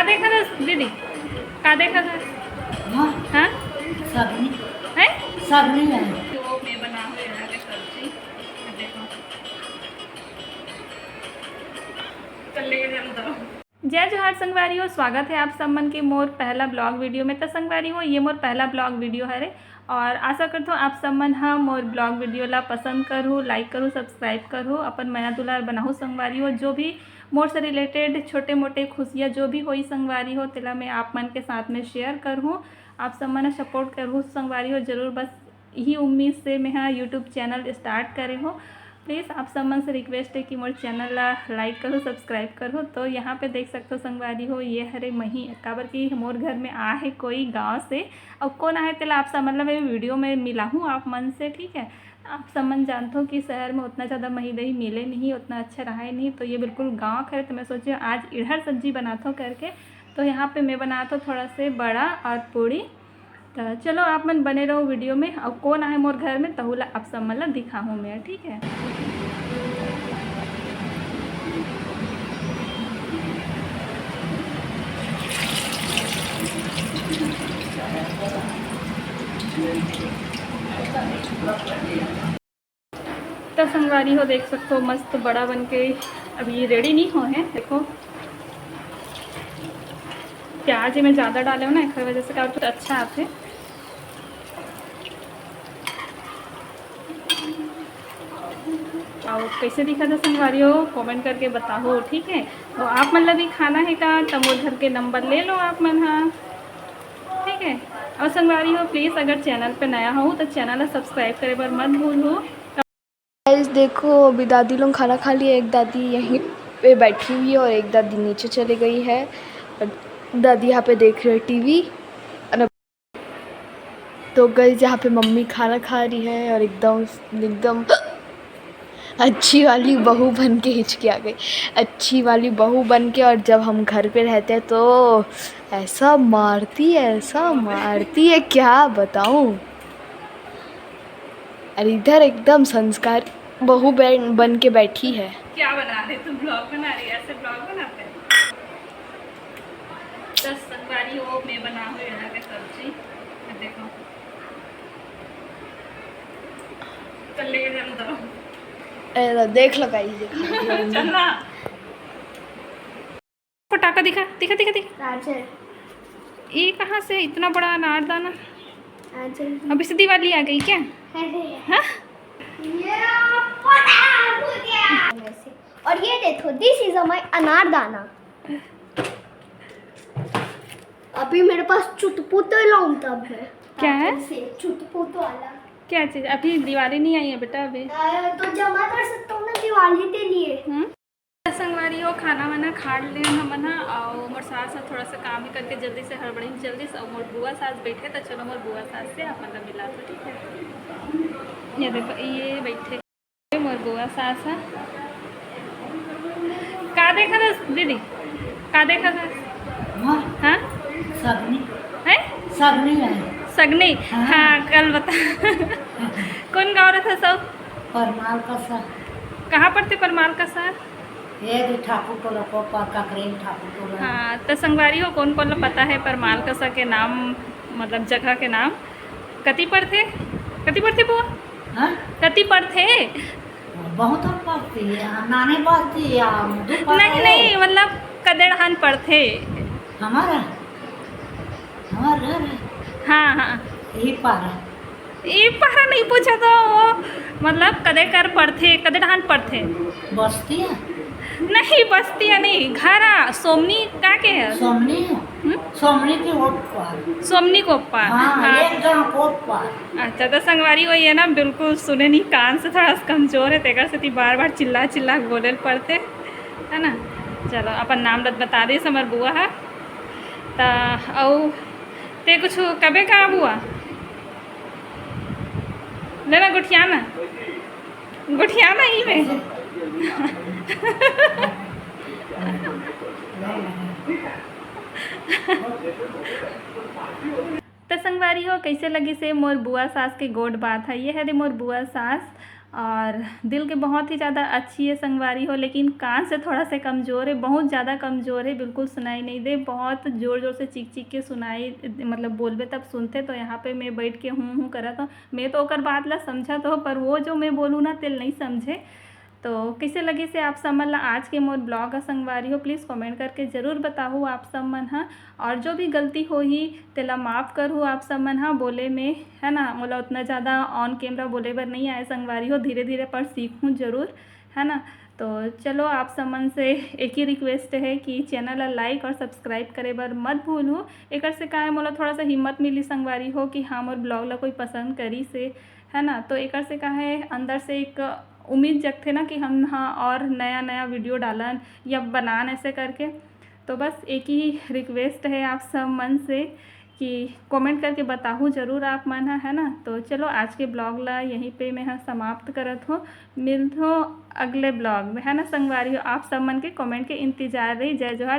का देखा था दीदी, का देखा था? हाँ हाँ सगनी है सगनी है। तो मैं बना हुए यहाँ के सब्जी देखो चल ले जाओ। जय जोहार संगवारी हो, स्वागत है आप सब मन के मोर पहला ब्लॉग वीडियो में। तो संगवारी हो ये मोर पहला ब्लॉग वीडियो है रे, और आशा करता हूँ आप सब मन हाँ मोर ब्लॉग वीडियो ला पसंद करूँ, लाइक करूँ, सब्सक्राइब करूँ, अपन माया दुलार बनाऊँ संगवारी हो। जो भी मोर से रिलेटेड छोटे मोटे खुशियाँ जो भी होई संगवारी हो तेला मैं आप मन के साथ में शेयर करूँ, आप सब मन सपोर्ट करूँ संगवारी हो जरूर। बस यही उम्मीद से मैं हाँ यूट्यूब चैनल स्टार्ट करे हो। प्लीज़ आप सब मन से रिक्वेस्ट है कि मोर चैनल ला लाइक करो, सब्सक्राइब करो। तो यहाँ पे देख सकते हो संगवारी हो ये हरे मही काबर की मोर घर में आ है कोई गांव से, और कौन आए तेला आप सब मतलब मैं वीडियो में मिला हूँ आप मन से, ठीक है। आप सब मन जानते हो कि शहर में उतना ज़्यादा मही दही मिले नहीं, उतना अच्छा रहा ही नहीं, तो ये बिल्कुल गाँव है। तो मैं सोची आज इधर सब्जी बनाता हूँ करके, तो यहाँ पर मैं बनाता हूँ थोड़ा से बड़ा और पूड़ी। तो चलो आप मन बने रहो वीडियो में, और कौन आए मोर घर में तहुला आप सब मतलब दिखा हूँ मैं, ठीक है। तो संगवारी हो देख सकते हो मस्त बड़ा बन के अभी रेडी नहीं हो है। देखो प्याज में ज़्यादा डाले हो ना, एक वजह से क्या तो अच्छा आते। और कैसे दिखा था संगवारी हो कमेंट करके बताओ, ठीक है। तो आप मतलब भी खाना है का तब वो घर के नंबर ले लो आप मन हाँ, ठीक है। और संगवारी हो प्लीज़ अगर चैनल पे नया हो तो चैनल सब्सक्राइब करे पर मत भूलो। गाइस देखो अभी दादी लोग खाना खा लिए, एक दादी यहीं पे बैठी हुई है और एक दादी नीचे चली गई है, और दादी यहाँ पे देख रही है टीवी। तो गाइस यहाँ पे मम्मी खाना खा रही है और एकदम एकदम अच्छी वाली बहू बन के हिचकी आ गई, अच्छी वाली बहू बन के। और जब हम घर पे रहते हैं तो ऐसा मारती है क्या बताऊँ। और इधर एकदम संस्कार बहू बन के बैठी है। क्या बना रहे तुम? ब्लॉग बना रही है? ऐसे ब्लॉग बनाते हैं? 10 संगवारी हो मैं बना हुई यहाँ के सब्जी देखो चल ले जाओ। देख लो गाइस, देखा चलना पटाखा दिखा दिखा दिखा दिखा। ये कहाँ से इतना बड़ा अनारदाना? अभी से दिवाली आ गई क्या? हाँ? और ये देखो दिस इज माय अनारदाना। अभी मेरे पास चुटपुट लॉन्ग तब है। क्या है? चुटपुट वाला क्या चीज? अभी दिवाली नहीं आई है बेटा अभी। तो जमा कर सकता हूँ ना दिवाली के लिए। संगवारी हो खाना वाना खा ले हम ना, और मोर सास थोड़ा सा काम ही करके जल्दी से हड़बड़ी जल्दी से, और मोर बुआ सास बैठे तो चलो मोर बुआ सास से आप मतलब मिला दो, ठीक है। ये देखो ये बैठे मोर बुआ सास है। का देखा था दीदी, का देखा था? हाँ सगनी है सगनी है। सगनी हाँ कल बता कौन गाँव रहा था सब? परमाल का सा कहाँ पर थे परमाल का सर? ये ठाकुर टोला को ककरेन ठाकुर टोला। हाँ तो संगवारी हो कौन कौन पता है परमाल कसा के नाम, मतलब जगह के नाम कति पर थे? कति पर थे बुआ? हाँ कति पर थे? बहुत हम पढ़ती है नाने पढ़ती है नहीं नहीं मतलब कदेड़हान पर थे हमारा हमारा घर है। हाँ हाँ यही पारा ये पहरा नहीं पूछा तो वो मतलब कदेकर पर थे, कदेड़हान पर थे। बस्ती है नहीं बस्तिया नहीं, घरा सोमनी का के है? सोमनी है। सोमनी के ओट पर सोमनी को पार। हाँ एक जन कोट पर। अच्छा तो संगवारी हो ये ना बिल्कुल सुने नहीं, कान से थोड़ा सा कमजोर है तेकर से बार बार चिल्ला चिल्ला बोले पड़ते है ना। चलो अपन नाम रत बता दी समर बुआ है तो ते कुछ कबे का बुआ लेना गुठियाना गुठियाना ही में तो संगवारी हो कैसे लगी से मोर बुआ सास के गोड बात है। ये है रे मोर बुआ सास, और दिल के बहुत ही ज़्यादा अच्छी है संगवारी हो, लेकिन कान से थोड़ा सा कमज़ोर है, बहुत ज़्यादा कमज़ोर है, बिल्कुल सुनाई नहीं दे, बहुत ज़ोर ज़ोर से चीख चीख के सुनाई मतलब बोलबे तब सुनते। तो यहाँ पे मैं बैठ के हूँ करा तो मैं तो ओकर बात ला समझा तो, पर वो जो मैं बोलूँ ना तिल नहीं समझे। तो कैसे लगे से आप सब मन ला आज के मोर ब्लॉग ह संगवारी हो, प्लीज़ कमेंट करके ज़रूर बताओ आप सब मन हाँ। और जो भी गलती होही तेला माफ़ करूँ आप सब मन हाँ बोले में, है ना। मोला उतना ज़्यादा ऑन कैमरा बोले बर नहीं आए संगवारी हो, धीरे धीरे पर सीखूँ ज़रूर, है ना। तो चलो आप सब मन से एक ही रिक्वेस्ट है कि चैनल ला लाइक और सब्सक्राइब करे बर मत भूलूँ। एकर से का है मोला थोड़ा सा हिम्मत मिली संगवारी हो कि हाँ मोर ब्लॉग ला कोई पसंद करी से, है ना। तो एकर से का है अंदर से एक उम्मीद जगते ना कि हम हाँ और नया नया वीडियो डालन या बनान ऐसे करके। तो बस एक ही रिक्वेस्ट है आप सब मन से कि कमेंट करके बताऊँ ज़रूर आप मन है ना। तो चलो आज के ब्लॉग ला यहीं पे मैं समाप्त करत हो, मिलत हो अगले ब्लॉग में, है ना संगवारी हो। आप सब मन के कमेंट के इंतज़ार रही। जय जोहार।